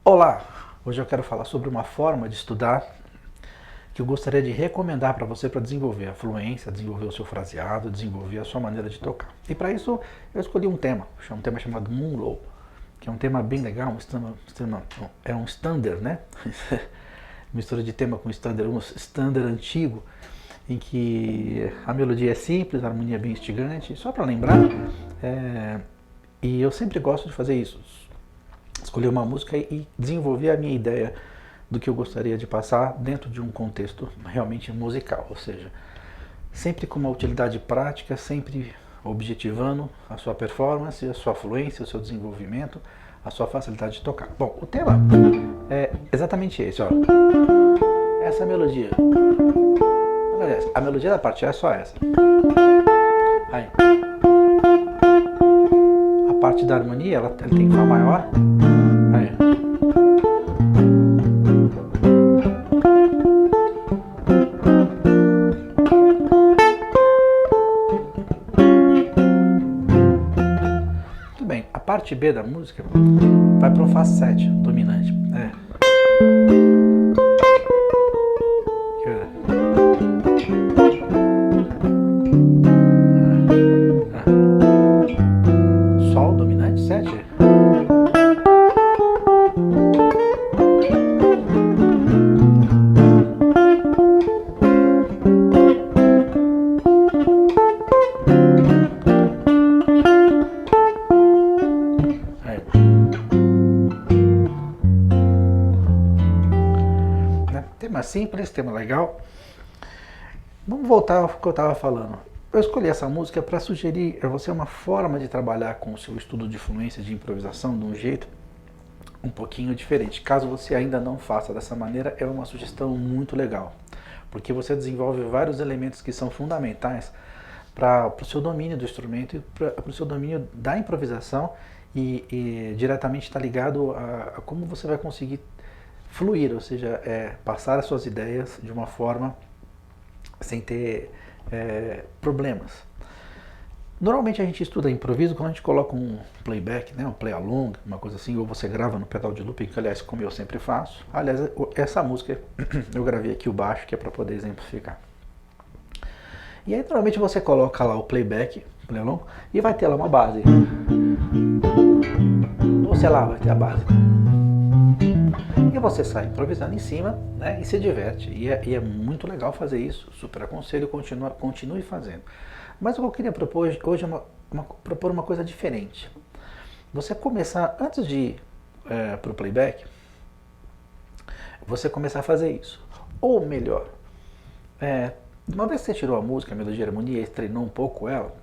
Olá! Hoje eu quero falar sobre uma forma de estudar que eu gostaria de recomendar para você para desenvolver a fluência, desenvolver o seu fraseado, desenvolver a sua maneira de tocar. E para isso eu escolhi um tema chamado Moonlow, que é um tema bem legal, é um standard, né? Mistura de tema com standard, um standard antigo, em que a melodia é simples, a harmonia é bem instigante, só para lembrar, e eu sempre gosto de fazer isso, escolher uma música e desenvolver a minha ideia do que eu gostaria de passar dentro de um contexto realmente musical, ou seja, sempre com uma utilidade prática, sempre objetivando a sua performance, a sua fluência, o seu desenvolvimento, a sua facilidade de tocar. Bom, o tema é exatamente esse, ó. Essa melodia. Aliás, a melodia da parte A é só essa. Aí. A parte da harmonia, ela tem Fá maior. Aí. Tudo bem, a parte B da música vai para um Fá 7 dominante. Sol dominante 7. Tema simples, tema legal. Vamos voltar ao que eu estava falando. Eu escolhi essa música para sugerir a você uma forma de trabalhar com o seu estudo de fluência, de improvisação, de um jeito um pouquinho diferente. Caso você ainda não faça dessa maneira, é uma sugestão muito legal, porque você desenvolve vários elementos que são fundamentais para o seu domínio do instrumento e para o seu domínio da improvisação e diretamente está ligado a como você vai conseguir fluir, ou seja, passar as suas ideias de uma forma sem ter problemas. Normalmente a gente estuda improviso quando a gente coloca um playback, né, um play along, uma coisa assim, ou você grava no pedal de looping, que aliás, como eu sempre faço. Aliás, essa música eu gravei aqui o baixo, que é para poder exemplificar. E aí normalmente você coloca lá o playback, play along, e vai ter lá uma base. Ou sei lá, vai ter a base. E você sai improvisando em cima, né, e se diverte. E é muito legal fazer isso. Super aconselho, continue fazendo. Mas o que eu queria propor hoje é propor uma coisa diferente. Você começar, antes de ir para o playback, você começar a fazer isso. Ou melhor, uma vez que você tirou a música, a melodia, a harmonia e treinou um pouco ela,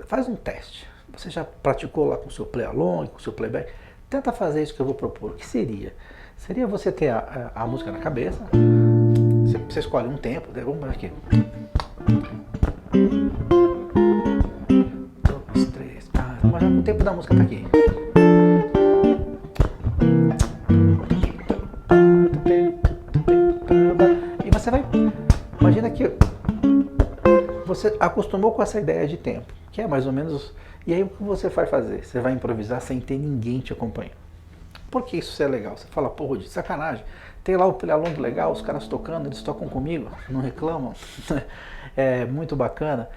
faz um teste. Você já praticou lá com o seu play along, com o seu playback? Tenta fazer isso que eu vou propor. O que seria? Seria você ter a música na cabeça, você escolhe um tempo, né? Vamos ver aqui. 2, 3, 4, mas já o tempo da música está aqui. E você vai, imagina que você acostumou com essa ideia de tempo, que é mais ou menos, e aí o que você vai fazer? Você vai improvisar sem ter ninguém te acompanhando. Por que isso é legal? Você fala, porra, de sacanagem, tem lá o play along legal, os caras tocando, eles tocam comigo, não reclamam, é muito bacana,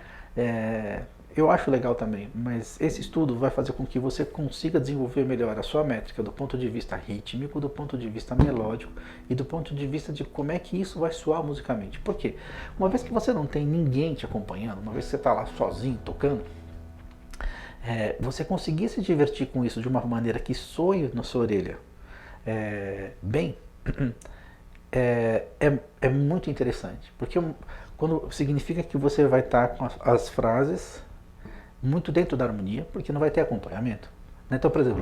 eu acho legal também, mas esse estudo vai fazer com que você consiga desenvolver melhor a sua métrica do ponto de vista rítmico, do ponto de vista melódico e do ponto de vista de como é que isso vai soar musicalmente. Por quê? Uma vez que você não tem ninguém te acompanhando, uma vez que você está lá sozinho tocando, você conseguir se divertir com isso de uma maneira que soe na sua orelha bem, é muito interessante, porque quando significa que você vai estar com as frases muito dentro da harmonia, porque não vai ter acompanhamento. Então, por exemplo,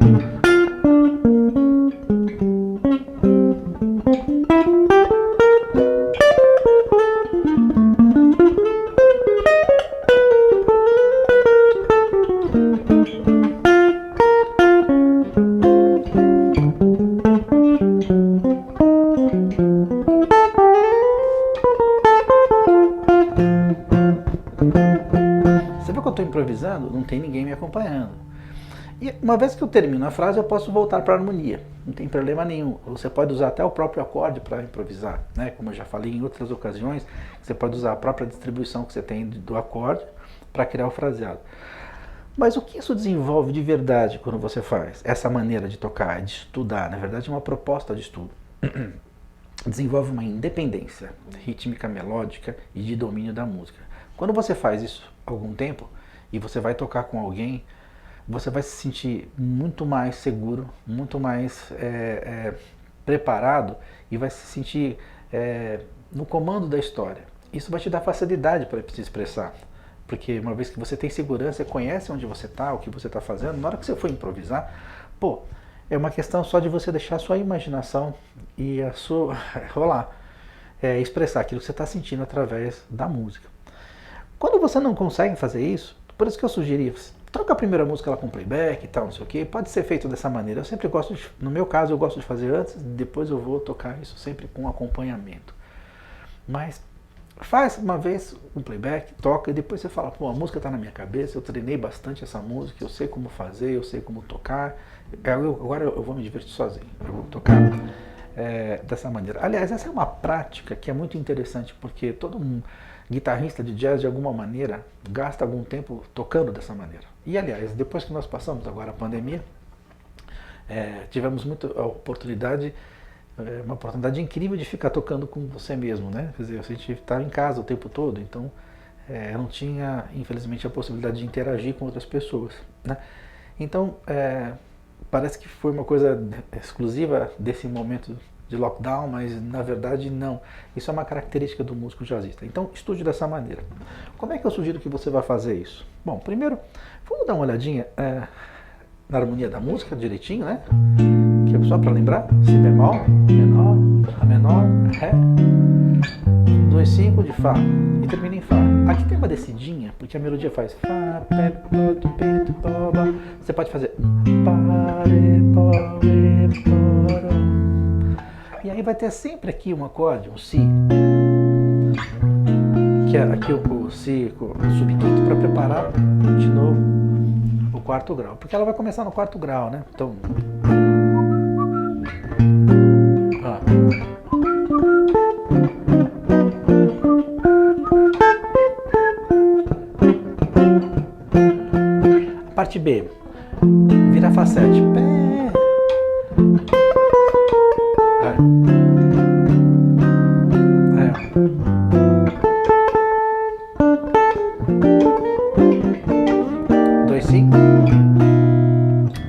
você viu que eu estou improvisando? Não tem ninguém me acompanhando. E uma vez que eu termino a frase, eu posso voltar para a harmonia. Não tem problema nenhum. Você pode usar até o próprio acorde para improvisar, né? Como eu já falei em outras ocasiões, você pode usar a própria distribuição que você tem do acorde para criar o fraseado. Mas o que isso desenvolve de verdade quando você faz essa maneira de tocar, de estudar? Na verdade, é uma proposta de estudo. Desenvolve uma independência rítmica, melódica e de domínio da música. Quando você faz isso há algum tempo e você vai tocar com alguém, você vai se sentir muito mais seguro, muito mais preparado e vai se sentir no comando da história. Isso vai te dar facilidade para se expressar, porque uma vez que você tem segurança, você conhece onde você está, o que você está fazendo, na hora que você for improvisar, pô, é uma questão só de você deixar a sua imaginação e a sua rolar, expressar aquilo que você está sentindo através da música. Quando você não consegue fazer isso, por isso que eu sugeri, troca a primeira música lá com playback e tal, não sei o que, pode ser feito dessa maneira. Eu sempre gosto, no meu caso, eu gosto de fazer antes, depois eu vou tocar isso sempre com acompanhamento. Mas faz uma vez um playback, toca e depois você fala, pô, a música está na minha cabeça, eu treinei bastante essa música, eu sei como fazer, eu sei como tocar, agora eu vou me divertir sozinho, eu vou tocar dessa maneira. Aliás, essa é uma prática que é muito interessante, porque todo guitarrista de jazz, de alguma maneira, gasta algum tempo tocando dessa maneira. E, aliás, depois que nós passamos agora a pandemia, tivemos muita oportunidade, uma oportunidade incrível de ficar tocando com você mesmo, né? Quer dizer, a gente estava em casa o tempo todo, então eu não tinha, infelizmente, a possibilidade de interagir com outras pessoas, né? Então, parece que foi uma coisa exclusiva desse momento de lockdown, mas na verdade não. Isso é uma característica do músico jazzista. Então estude dessa maneira. Como é que eu sugiro que você vai fazer isso? Bom, primeiro, vamos dar uma olhadinha na harmonia da música direitinho, né? Que é só para lembrar: Si bemol, menor, Lá menor, Ré, 2, 5 de Fá e termina em Fá. Aqui tem uma descidinha, porque a melodia faz Fá, Pé, Pó, Pé, Pó, Lá. Você pode fazer Pá, Ré, Pó, Ré, Pó, Ró. E aí vai ter sempre aqui um acorde, um Si, que é aqui o Si, o subquinto, para preparar de novo o quarto grau, porque ela vai começar no quarto grau, né? Então, a parte B, vira Fá 7,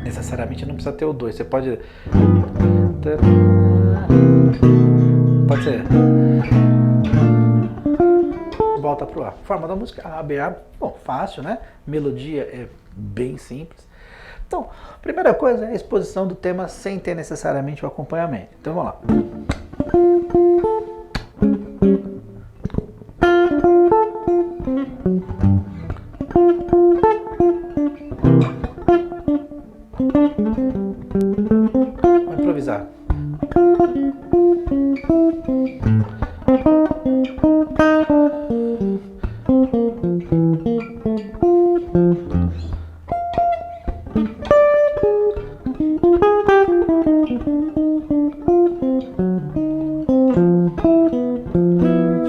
necessariamente não precisa ter o 2, você pode ser volta pro A. Forma da música A, B, A, bom, fácil, né? Melodia é bem simples. Então, a primeira coisa é a exposição do tema sem ter necessariamente o acompanhamento. Então vamos lá. Vou improvisar.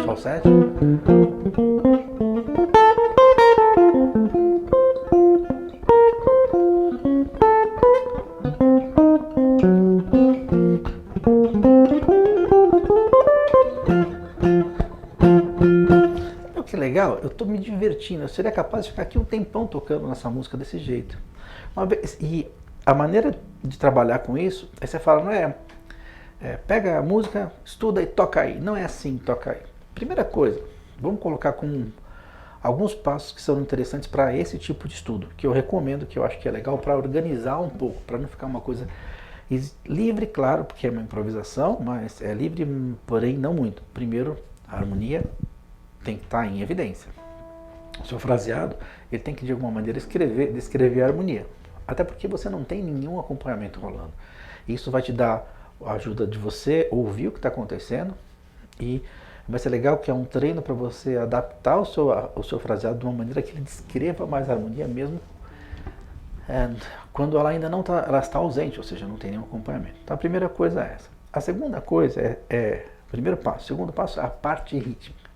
Sol 7. Que legal, eu estou me divertindo, eu seria capaz de ficar aqui um tempão tocando nessa música desse jeito. E a maneira de trabalhar com isso, aí você fala, não pega a música, estuda e toca aí. Não é assim, toca aí. Primeira coisa, vamos colocar com alguns passos que são interessantes para esse tipo de estudo, que eu recomendo, que eu acho que é legal para organizar um pouco, para não ficar uma coisa livre, claro, porque é uma improvisação, mas é livre, porém não muito. Primeiro, a harmonia tem que estar em evidência. O seu fraseado, ele tem que de alguma maneira descrever a harmonia. Até porque você não tem nenhum acompanhamento rolando. Isso vai te dar a ajuda de você ouvir o que está acontecendo e vai ser legal que é um treino para você adaptar o seu fraseado de uma maneira que ele descreva mais a harmonia mesmo quando ela ainda não está, ela está ausente, ou seja, não tem nenhum acompanhamento. Então a primeira coisa é essa. A segunda coisa primeiro passo. O segundo passo é a parte rítmica.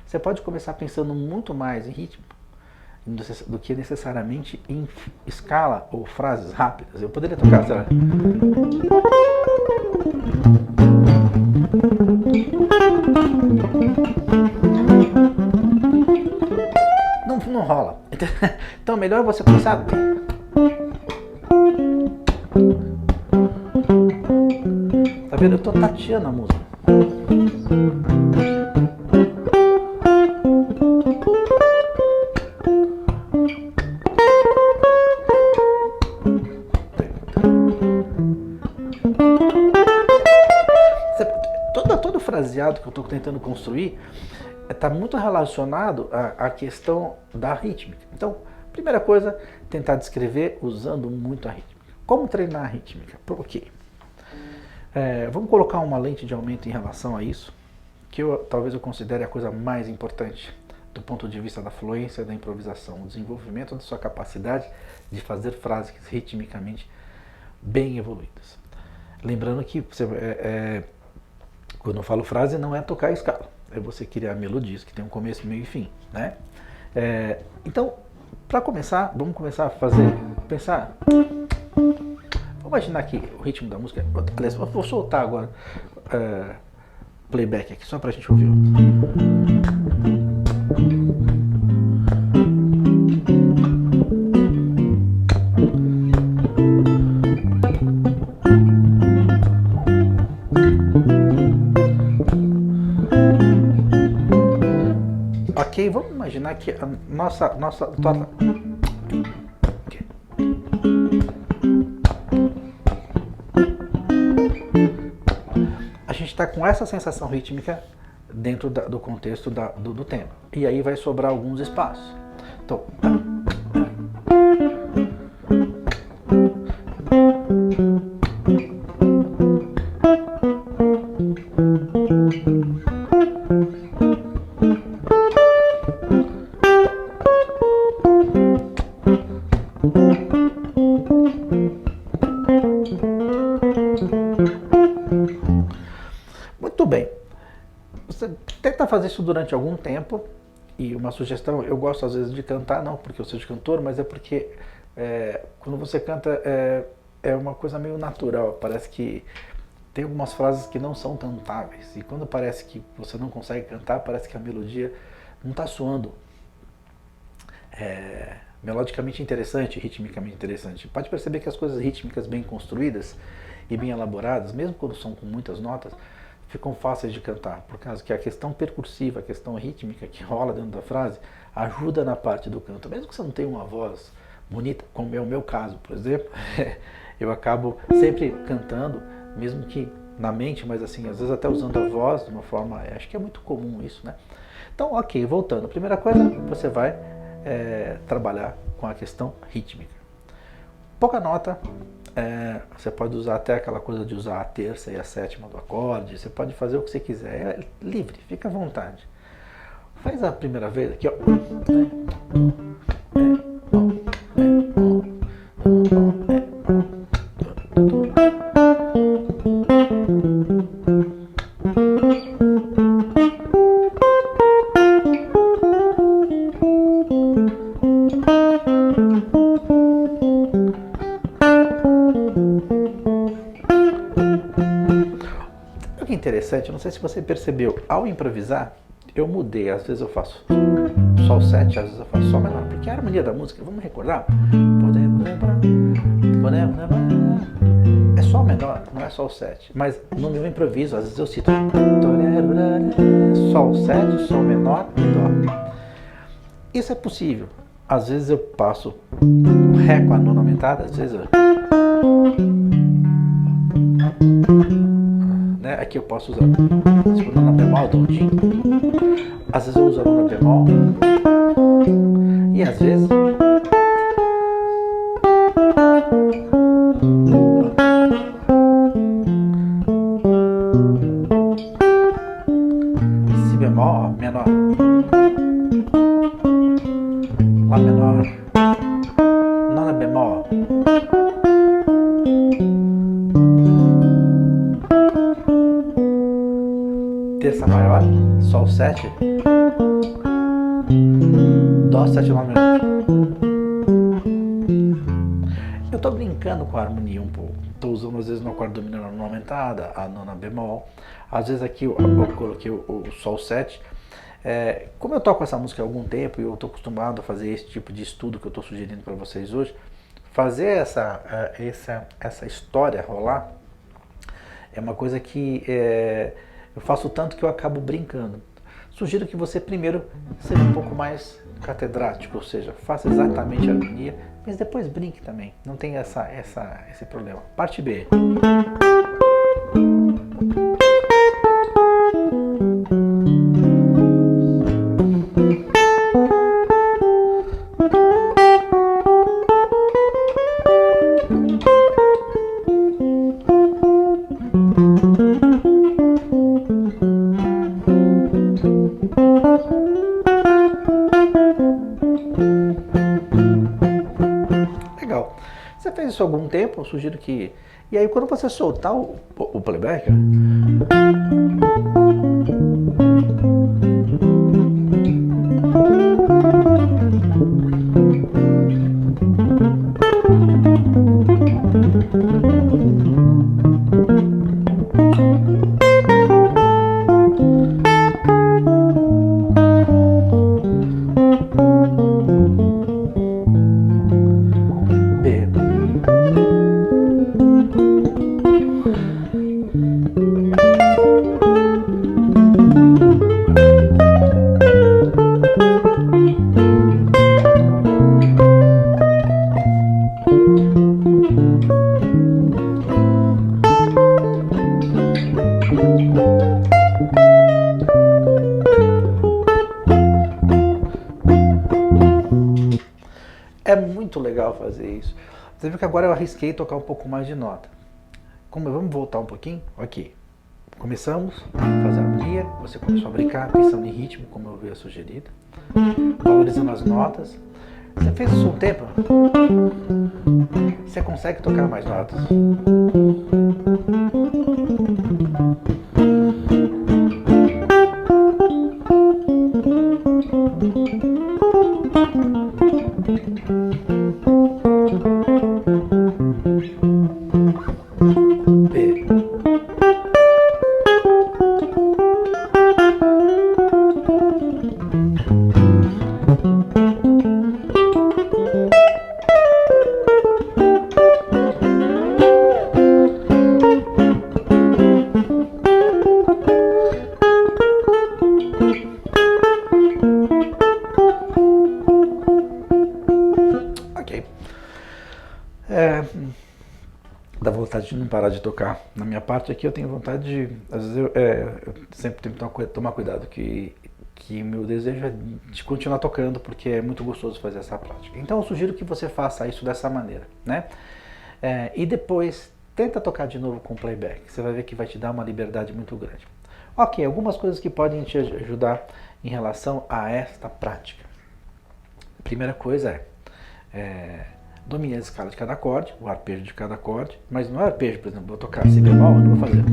Você pode começar pensando muito mais em ritmo do que necessariamente em escala ou frases rápidas. Eu poderia tocar, sei lá. Não rola. Então melhor você começar a... Tá vendo? Eu tô tateando a música. Todo fraseado que eu estou tentando construir está muito relacionado à questão da rítmica. Então, primeira coisa, tentar descrever usando muito a rítmica. Como treinar a rítmica? Por quê? Vamos colocar uma lente de aumento em relação a isso, que talvez eu considere a coisa mais importante do ponto de vista da fluência, da improvisação, o desenvolvimento da sua capacidade de fazer frases ritmicamente bem evoluídas. Lembrando que quando eu falo frase, não é tocar a escala, é você criar melodias que tem um começo, meio e fim, né? Então, para começar, vamos começar a pensar. Vamos imaginar aqui o ritmo da música. Aliás, eu vou soltar agora playback aqui, só para a gente ouvir. Ok, vamos imaginar que a nossa a gente está com essa sensação rítmica dentro do contexto do tema. E aí vai sobrar alguns espaços. Então, muito bem. Você tenta fazer isso durante algum tempo. E uma sugestão, eu gosto às vezes de cantar, não porque eu seja cantor, mas é porque quando você canta é uma coisa meio natural. Parece que tem algumas frases que não são cantáveis. E quando parece que você não consegue cantar, parece que a melodia não está soando melodicamente interessante, ritmicamente interessante. Pode perceber que as coisas rítmicas bem construídas e bem elaboradas, mesmo quando são com muitas notas, ficam fáceis de cantar, por causa que a questão percursiva, a questão rítmica que rola dentro da frase, ajuda na parte do canto. Mesmo que você não tenha uma voz bonita, como é o meu caso, por exemplo, eu acabo sempre cantando, mesmo que na mente, mas assim, às vezes até usando a voz de uma forma, acho que é muito comum isso, né? Então, ok, voltando. Primeira coisa, você vai trabalhar com a questão rítmica. Pouca nota, você pode usar até aquela coisa de usar a terça e a sétima do acorde, você pode fazer o que você quiser, é livre, fica à vontade. Faz a primeira vez aqui, ó. O que é interessante, não sei se você percebeu, ao improvisar, eu mudei, às vezes eu faço Sol 7, às vezes eu faço Sol menor, porque a harmonia da música, vamos recordar? É Sol menor, não é Sol 7, mas no meu improviso, às vezes eu cito Sol 7, Sol menor e Dó. Isso é possível, às vezes eu passo Ré com a nona aumentada, às vezes eu... Aqui eu posso usar nona bemol, tondinho. Às vezes eu uso a nona bemol. E às vezes si bemol, ó, menor. Lá menor. Nona bemol. bemol. Terça maior, Sol 7, Dó 7 9. Eu estou brincando com a harmonia um pouco. Estou usando às vezes no acorde do menor nona aumentada, a nona bemol. Às vezes aqui eu coloquei o Sol 7. Como eu toco essa música há algum tempo e eu estou acostumado a fazer esse tipo de estudo que eu estou sugerindo para vocês hoje, fazer essa história rolar é uma coisa que eu faço tanto que eu acabo brincando. Sugiro que você primeiro seja um pouco mais catedrático, ou seja, faça exatamente a harmonia, mas depois brinque também. Não tem esse problema. Parte B. Legal. Você fez isso há algum tempo, eu sugiro que... E aí quando você soltar o playback... É muito legal fazer isso. Você viu que agora eu arrisquei tocar um pouco mais de nota. Vamos voltar um pouquinho? Ok. Começamos a fazer a harmonia, você começou a brincar, pensando em ritmo, como eu havia sugerido, valorizando as notas. Você fez isso um tempo? Você consegue tocar mais notas? B. Ok. Dá vontade de não parar de tocar. Na minha parte aqui eu tenho vontade de... Às vezes eu sempre tenho que tomar cuidado, que meu desejo é de continuar tocando, porque é muito gostoso fazer essa prática. Então eu sugiro que você faça isso dessa maneira, né? E depois tenta tocar de novo com playback. Você vai ver que vai te dar uma liberdade muito grande. Ok, algumas coisas que podem te ajudar em relação a esta prática. A primeira coisa domine a escala de cada acorde, o arpejo de cada acorde, mas não é arpejo, por exemplo, vou tocar si bemol, eu não vou fazer.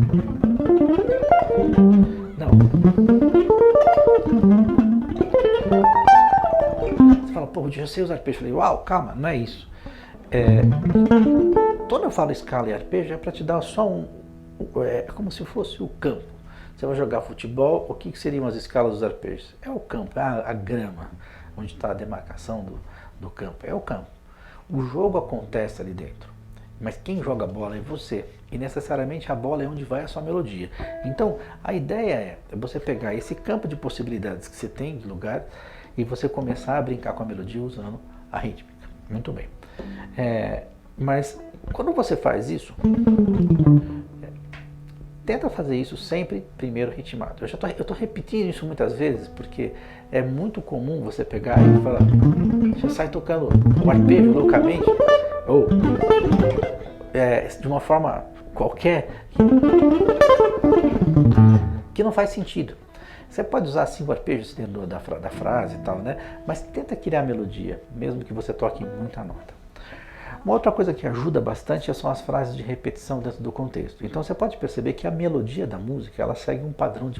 Não. Você fala, pô, eu já sei os arpejos. Eu falei, uau, calma, não é isso. Quando eu falo escala e arpejo, é para te dar só é como se fosse o campo. Você vai jogar futebol, o que seriam as escalas dos arpejos? É o campo, é a grama, onde está a demarcação do campo, é o campo. O jogo acontece ali dentro, mas quem joga a bola é você, e necessariamente a bola é onde vai a sua melodia. Então, a ideia é você pegar esse campo de possibilidades que você tem de lugar e você começar a brincar com a melodia usando a rítmica. Muito bem. Mas quando você faz isso, tenta fazer isso sempre primeiro ritmado. Eu estou repetindo isso muitas vezes porque é muito comum você pegar e falar, você sai tocando um arpejo loucamente ou de uma forma qualquer que não faz sentido. Você pode usar 5 arpejos dentro da frase e tal, né? Mas tenta criar melodia, mesmo que você toque muita nota. Uma outra coisa que ajuda bastante são as frases de repetição dentro do contexto. Então você pode perceber que a melodia da música ela segue um padrão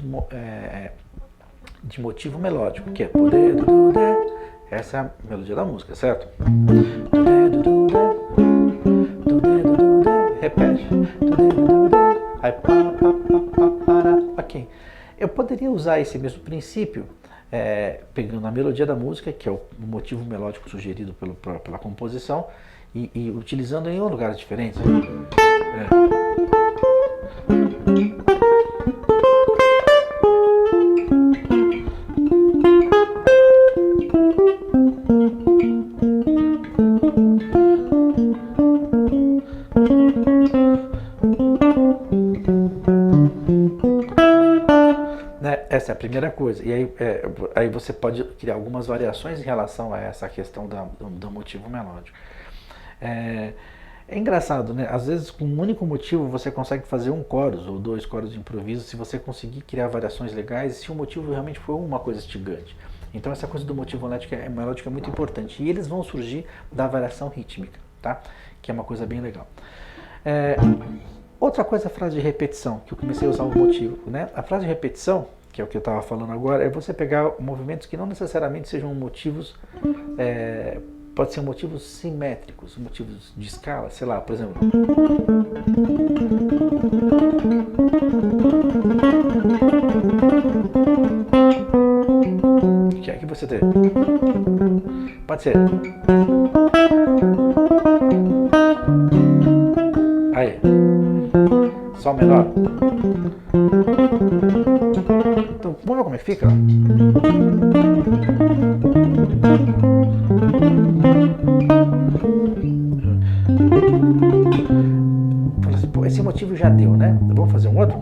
de motivo melódico, que é poder do dé. Essa é a melodia da música, certo? Repete. Aí ok. Eu poderia usar esse mesmo princípio pegando a melodia da música, que é o motivo melódico sugerido pela composição, e utilizando em lugares diferentes. Essa é a primeira coisa. E aí você pode criar algumas variações em relação a essa questão do motivo melódico. É engraçado, né? Às vezes com um único motivo você consegue fazer um chorus ou 2 coros de improviso se você conseguir criar variações legais e se o motivo realmente for uma coisa instigante. Então essa coisa do motivo melódico é muito importante. E eles vão surgir da variação rítmica, tá? Que é uma coisa bem legal. Outra coisa, a frase de repetição, que eu comecei a usar o motivo, né? A frase de repetição, que é o que eu estava falando agora, é você pegar movimentos que não necessariamente sejam motivos, pode ser motivos simétricos, motivos de escala, sei lá, por exemplo. Que é que você tem? Pode ser. Aí. Sol menor. Então, vamos ver como é que fica? Pô, esse motivo já deu, né? Vamos fazer um outro?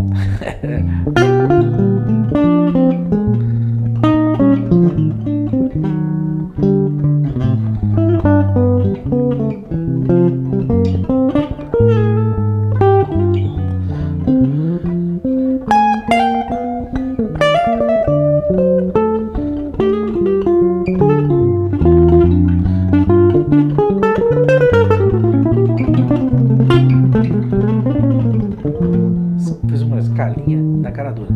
Fiz uma escalinha na cara dura.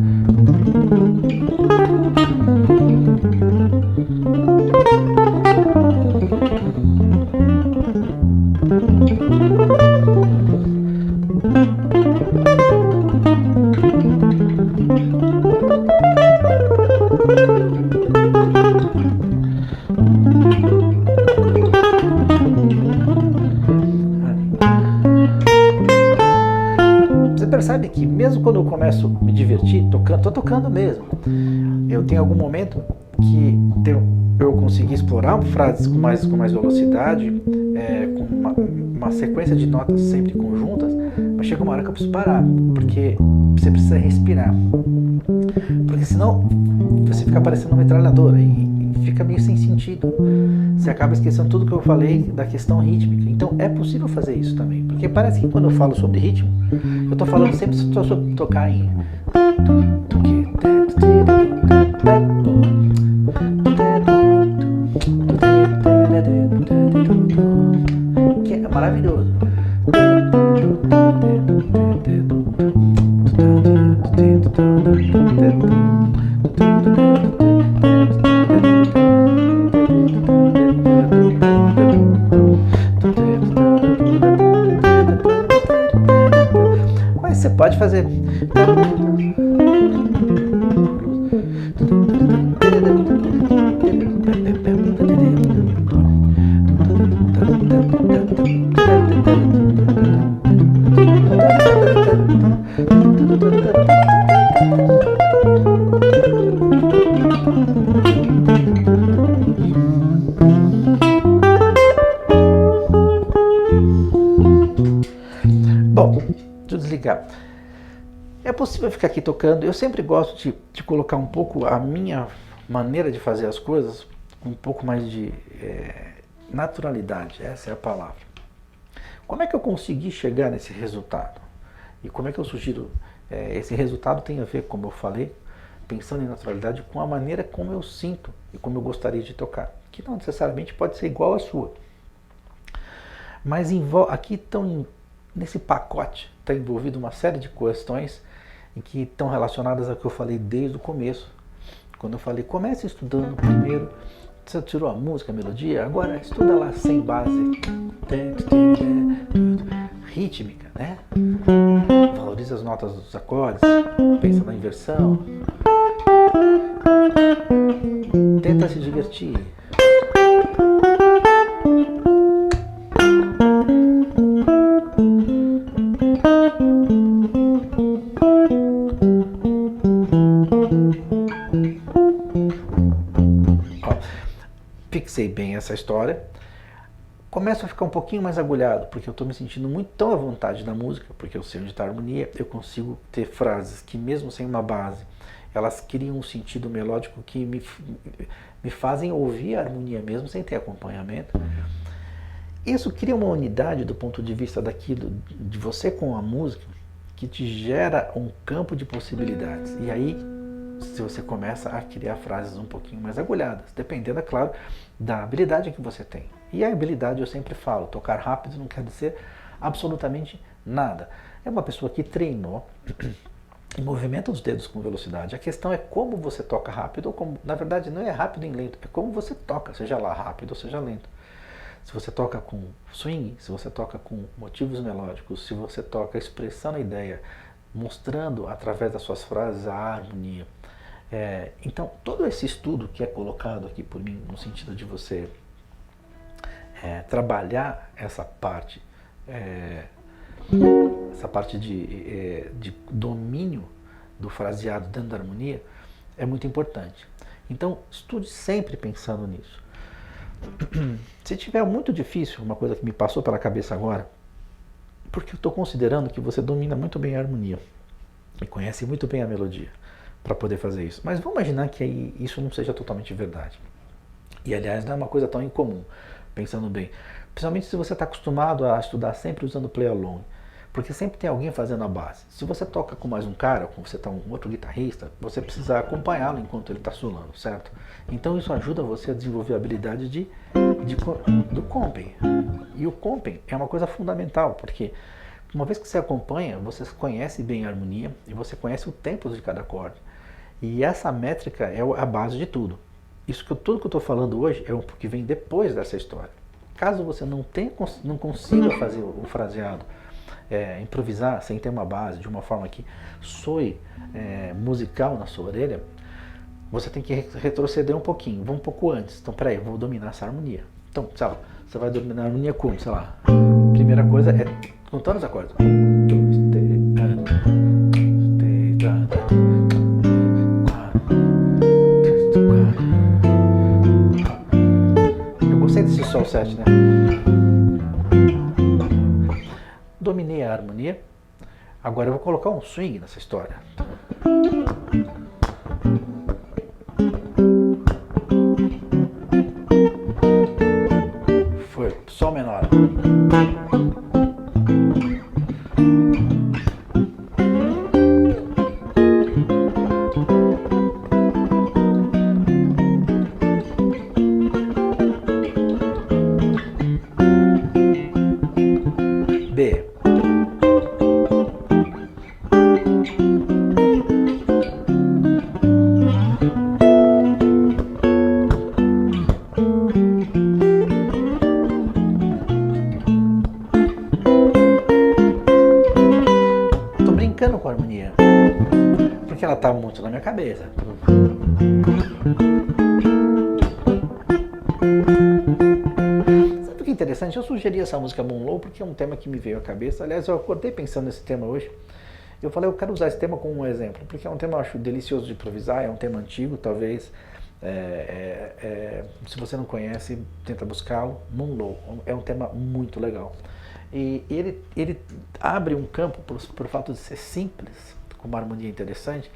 Você percebe que mesmo quando eu começo a me divertir, tô tocando mesmo, eu tenho algum momento que eu consegui explorar frases com mais velocidade, com uma sequência de notas sempre conjuntas, mas chega uma hora que eu preciso parar, porque você precisa respirar. Porque senão você fica parecendo uma metralhadora e fica meio sem sentido. Você acaba esquecendo tudo que eu falei da questão rítmica. Então é possível fazer isso também. Porque parece que quando eu falo sobre ritmo, eu estou falando sempre sobre tocar em... que é maravilhoso. Mas você pode fazer. Bom, deixa eu desligar. É possível ficar aqui tocando. Eu sempre gosto de colocar um pouco a minha maneira de fazer as coisas, um pouco mais de naturalidade, essa é a palavra. Como é que eu consegui chegar nesse resultado? E como é que eu sugiro? Esse resultado tem a ver, como eu falei, pensando em naturalidade, com a maneira como eu sinto e como eu gostaria de tocar, que não necessariamente pode ser igual à sua. Mas aqui nesse pacote está envolvido uma série de questões em que estão relacionadas ao que eu falei desde o começo. Quando eu falei, comece estudando primeiro, você tirou a música, a melodia, agora estuda lá sem base rítmica, né? Valoriza as notas dos acordes, pensa na inversão, tenta se divertir. Fixei bem essa história, começo a ficar um pouquinho mais agulhado, porque eu estou me sentindo muito tão à vontade na música, porque eu sei onde está a harmonia, eu consigo ter frases que mesmo sem uma base, elas criam um sentido melódico que me fazem ouvir a harmonia mesmo sem ter acompanhamento. Isso cria uma unidade do ponto de vista daquilo, de você com a música, que te gera um campo de possibilidades. E aí, se você começa a criar frases um pouquinho mais agulhadas, dependendo, é claro, da habilidade que você tem. E a habilidade, eu sempre falo, tocar rápido não quer dizer absolutamente nada. É uma pessoa que treinou e movimenta os dedos com velocidade. A questão é como você toca rápido, ou como, na verdade, não é rápido nem lento, é como você toca, seja lá rápido ou seja lento. Se você toca com swing, se você toca com motivos melódicos, se você toca expressando a ideia, mostrando através das suas frases a harmonia. Então, todo esse estudo que é colocado aqui por mim, no sentido de você trabalhar essa parte de domínio do fraseado dentro da harmonia, é muito importante. Então, estude sempre pensando nisso. Se tiver muito difícil, uma coisa que me passou pela cabeça agora, porque eu estou considerando que você domina muito bem a harmonia e conhece muito bem a melodia para poder fazer isso. Mas vamos imaginar que isso não seja totalmente verdade. E aliás, não é uma coisa tão incomum, pensando bem. Principalmente se você está acostumado a estudar sempre usando play along. Porque sempre tem alguém fazendo a base. Se você toca com mais um cara, ou você está um outro guitarrista, você precisa acompanhá-lo enquanto ele está solando, certo? Então isso ajuda você a desenvolver a habilidade do comping. E o comping é uma coisa fundamental, porque uma vez que você acompanha, você conhece bem a harmonia e você conhece o tempo de cada acorde. E essa métrica é a base de tudo. Tudo que eu estou falando hoje é o que vem depois dessa história. Caso você não consiga fazer o fraseado, improvisar sem ter uma base, de uma forma que soe musical na sua orelha, você tem que retroceder um pouquinho, vou um pouco antes. Então, peraí, eu vou dominar essa harmonia. Então, sei lá, você vai dominar a harmonia como? Sei lá, primeira coisa é contando os acordes. 1, 2, 3, 4. Eu gostei desse sol 7, né? Dominei a harmonia. Agora eu vou colocar um swing nessa história. Foi sol menor. B. Tô brincando com a harmonia, porque ela tá muito na minha cabeça. Sabe o que é interessante? Eu sugeri essa música Moon Low porque é um tema que me veio à cabeça. Aliás, eu acordei pensando nesse tema hoje. Eu falei, eu quero usar esse tema como um exemplo, porque é um tema, eu acho, delicioso de improvisar, é um tema antigo, talvez, se você não conhece, tenta buscá-lo. Moon Low é um tema muito legal. E ele abre um campo, por fato de ser simples, com uma harmonia interessante,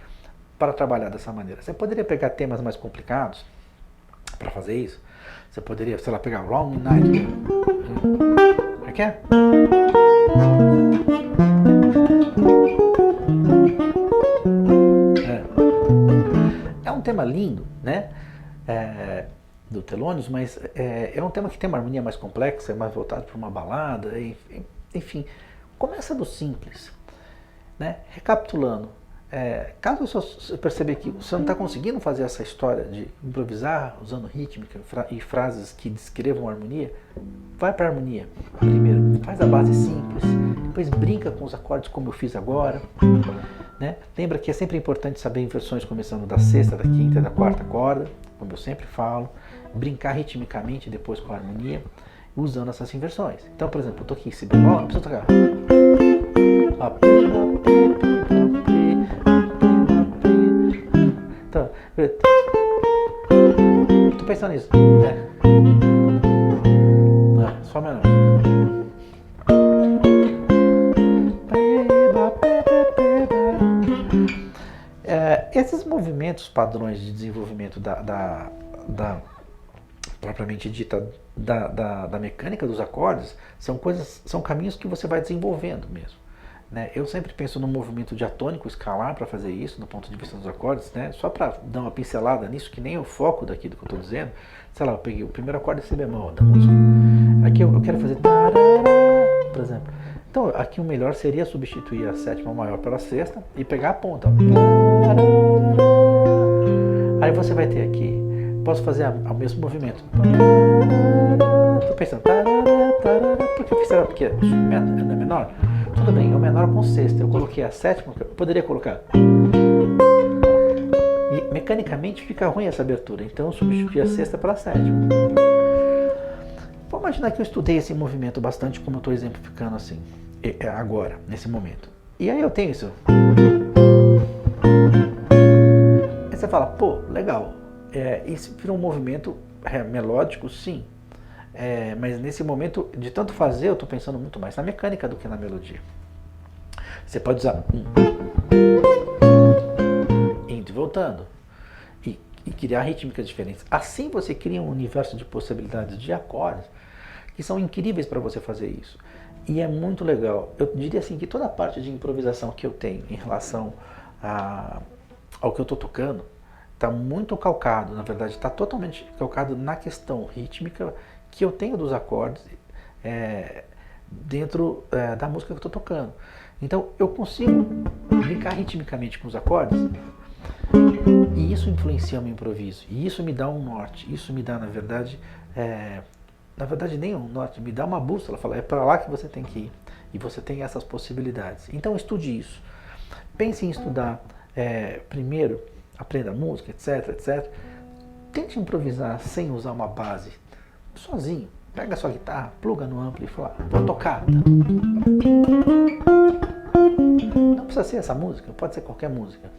para trabalhar dessa maneira. Você poderia pegar temas mais complicados para fazer isso. Você poderia, sei lá, pegar Wrong Night. Como é que é? É um tema lindo, né? do Thelonious, mas é um tema que tem uma harmonia mais complexa, é mais voltado para uma balada, enfim, começa do simples, né? Recapitulando, caso você perceber que você não está conseguindo fazer essa história de improvisar usando rítmica e frases que descrevam a harmonia, vai para a harmonia primeiro, faz a base simples, depois brinca com os acordes como eu fiz agora, né? Lembra que é sempre importante saber inversões começando da sexta, da quinta e da quarta corda, como eu sempre falo, brincar ritmicamente depois com a harmonia, usando essas inversões. Então, por exemplo, eu tô aqui em si bemol, não preciso tocar. Então, tô pensando nisso, né? Só menor. Esses movimentos padrões de desenvolvimento da propriamente dita da mecânica dos acordes são caminhos que você vai desenvolvendo mesmo, né? Eu sempre penso no movimento diatônico escalar para fazer isso, do ponto de vista dos acordes, né? Só para dar uma pincelada nisso, que nem é o foco daqui do que eu estou dizendo. Sei lá, eu peguei o primeiro acorde de Si bemol da música, aqui eu quero fazer tarará, por exemplo. Então aqui o melhor seria substituir a sétima maior pela sexta e pegar a ponta. Aí você vai ter aqui, posso fazer o mesmo movimento. Estou pensando, por que eu fiz porque é menor? Tudo bem, é o menor com sexta. Eu coloquei a sétima, eu poderia colocar. E mecanicamente fica ruim essa abertura, então eu substituí a sexta pela sétima. Vou imaginar que eu estudei esse movimento bastante, como eu estou exemplificando assim, agora, nesse momento. E aí eu tenho isso. Aí você fala, pô, legal. Isso virou um movimento melódico, sim. Mas nesse momento, de tanto fazer, eu estou pensando muito mais na mecânica do que na melodia. Você pode usar indo e voltando e criar rítmicas diferentes. Assim você cria um universo de possibilidades de acordes que são incríveis para você fazer isso. E é muito legal. Eu diria assim que toda a parte de improvisação que eu tenho em relação ao que eu estou tocando está muito calcado, na verdade está totalmente calcado na questão rítmica que eu tenho dos acordes dentro da música que eu estou tocando. Então eu consigo brincar ritmicamente com os acordes e isso influencia o meu improviso. E isso me dá um norte, isso me dá, na verdade nem um norte, me dá uma bússola, fala, é para lá que você tem que ir. E você tem essas possibilidades. Então estude isso. Pense em estudar primeiro, aprenda música, etc, etc. Tente improvisar sem usar uma base, sozinho. Pega a sua guitarra, pluga no ampli e fala, vou tocar. Não precisa ser essa música, pode ser qualquer música.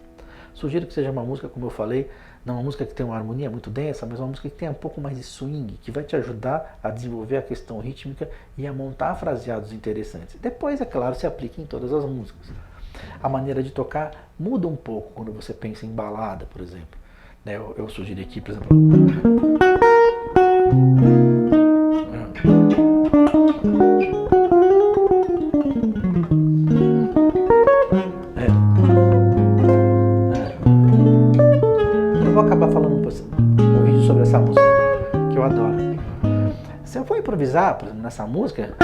Sugiro que seja uma música, como eu falei, não uma música que tenha uma harmonia muito densa, mas uma música que tenha um pouco mais de swing, que vai te ajudar a desenvolver a questão rítmica e a montar fraseados interessantes. Depois, é claro, se aplica em todas as músicas. A maneira de tocar muda um pouco quando você pensa em balada, por exemplo. Eu sugiro aqui, por exemplo... Eu vou acabar falando um vídeo sobre essa música, que eu adoro. Se eu for improvisar, por exemplo, nessa música...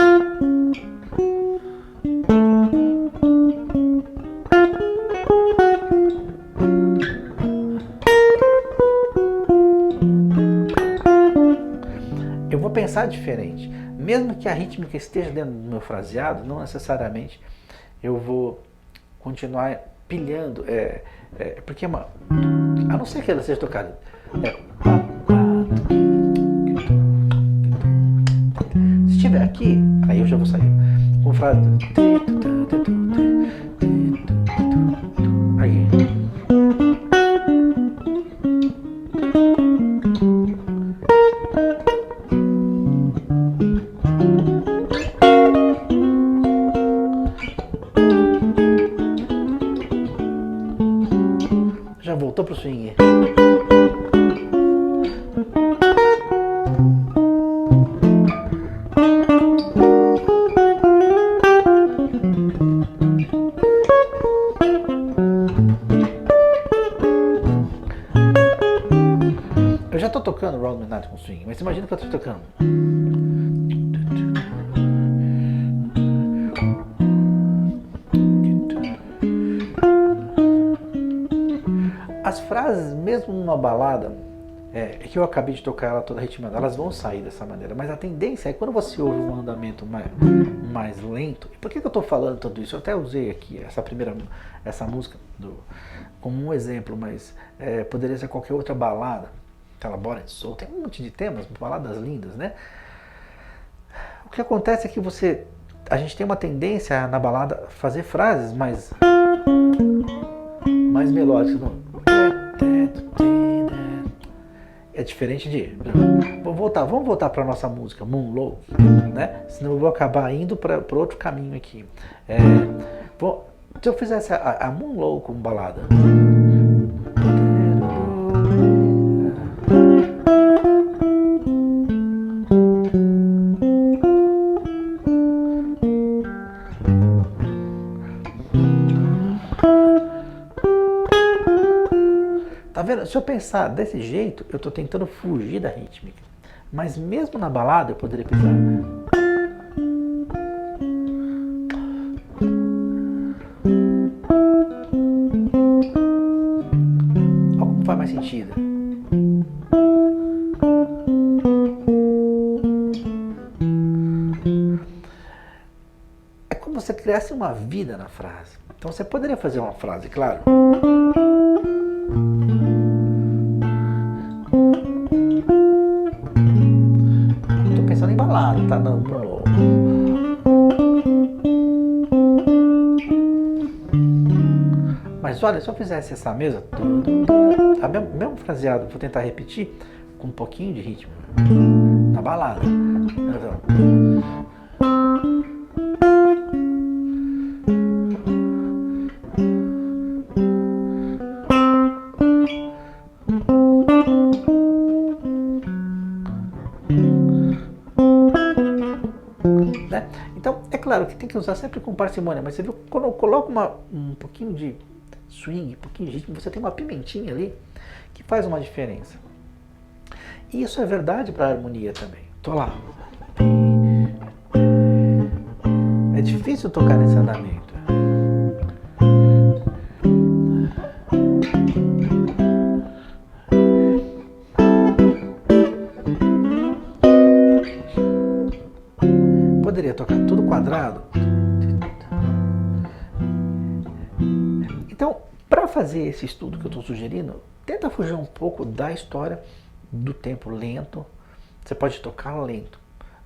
eu vou pensar diferente. Mesmo que a rítmica esteja dentro do meu fraseado, não necessariamente eu vou continuar pilhando, porque a não ser que ela seja tocada. Se estiver aqui, aí eu já vou sair. Com frase. Aí. Já voltou pro swing. estou tocando Round Midnight com swing, mas imagina que eu estou tocando. As frases, mesmo numa balada, que eu acabei de tocar ela toda ritmada, elas vão sair dessa maneira, mas a tendência é quando você ouve um andamento mais lento. E por que eu estou falando tudo isso? Eu até usei aqui essa música como um exemplo, mas poderia ser qualquer outra balada. Aquela Bora de Soul, tem um monte de temas, baladas lindas, né? O que acontece é que a gente tem uma tendência na balada a fazer frases mais melódicas. É diferente de... Vamos voltar para a nossa música, Moon Low, né? Senão eu vou acabar indo para outro caminho aqui. Se eu fizesse a Moon Low como balada... Tá vendo? Se eu pensar desse jeito, eu estou tentando fugir da rítmica. Mas mesmo na balada eu poderia pensar... Olha como faz mais sentido. É como se você criasse uma vida na frase. Então você poderia fazer uma frase, claro... Embalado, tá? Não. Mas olha, se eu fizesse essa mesa, mesmo fraseado, vou tentar repetir com um pouquinho de ritmo na balada. Né? Então, é claro que tem que usar sempre com parcimônia, mas você viu, quando eu coloco um pouquinho de swing, um pouquinho de ritmo, você tem uma pimentinha ali que faz uma diferença. E isso é verdade para a harmonia também. Tô lá. É difícil tocar nesse andamento. Poderia tocar tudo quadrado. Então, para fazer esse estudo que eu estou sugerindo, tenta fugir um pouco da história do tempo lento. Você pode tocar lento,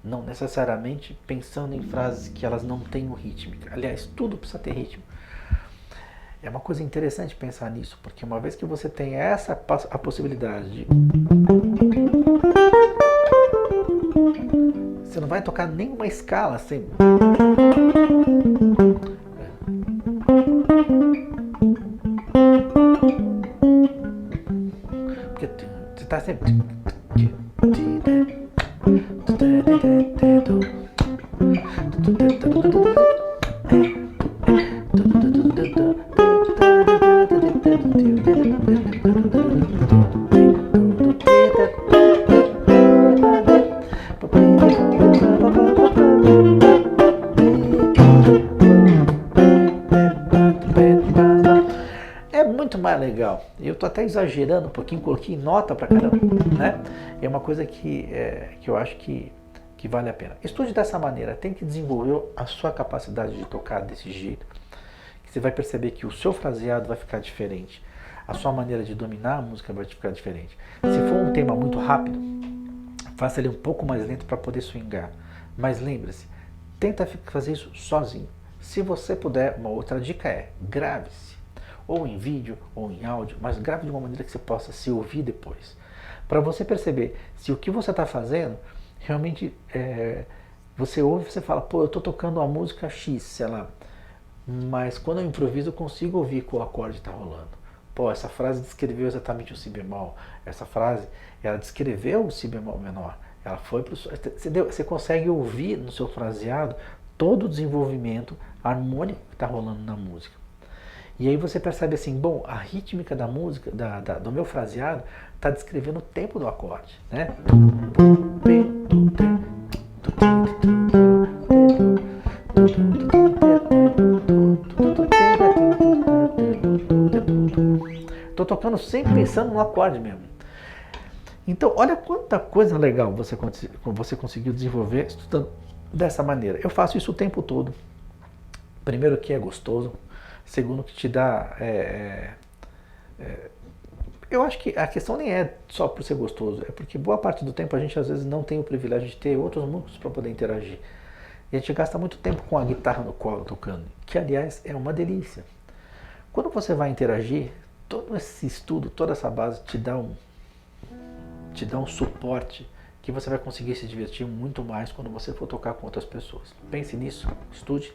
não necessariamente pensando em frases que elas não tenham rítmica. Aliás, tudo precisa ter ritmo. É uma coisa interessante pensar nisso, porque uma vez que você tem a possibilidade de... Você não vai tocar nenhuma escala assim. Porque você está sempre... É muito mais legal. Eu tô até exagerando um pouquinho, coloquei nota pra caramba, né? É uma coisa que eu acho que vale a pena. Estude dessa maneira, tem que desenvolver a sua capacidade de tocar desse jeito, que você vai perceber que o seu fraseado vai ficar diferente, a sua maneira de dominar a música vai ficar diferente. Se for um tema muito rápido, faça ele um pouco mais lento para poder swingar. Mas lembre-se, tenta fazer isso sozinho. Se você puder, uma outra dica é, grave-se. Ou em vídeo, ou em áudio, mas grave de uma maneira que você possa se ouvir depois. Para você perceber se o que você está fazendo, realmente, você ouve e você fala, pô, eu estou tocando uma música X, sei lá. Mas quando eu improviso, eu consigo ouvir que o acorde está rolando. Pô, essa frase descreveu exatamente o si bemol. Essa frase, ela descreveu o si bemol menor. Ela foi pro... Você consegue ouvir no seu fraseado todo o desenvolvimento harmônico que está rolando na música. E aí você percebe assim, bom, a rítmica da música, do meu fraseado, está descrevendo o tempo do acorde, né? Estou tocando sempre pensando no acorde mesmo. Então, olha quanta coisa legal você conseguiu desenvolver estudando dessa maneira. Eu faço isso o tempo todo. Primeiro que é gostoso, segundo que te dá... eu acho que a questão nem é só por ser gostoso, é porque boa parte do tempo a gente às vezes não tem o privilégio de ter outros músicos para poder interagir. E a gente gasta muito tempo com a guitarra no colo tocando, que aliás é uma delícia. Quando você vai interagir, todo esse estudo, toda essa base te dá um suporte que você vai conseguir se divertir muito mais quando você for tocar com outras pessoas. Pense nisso, estude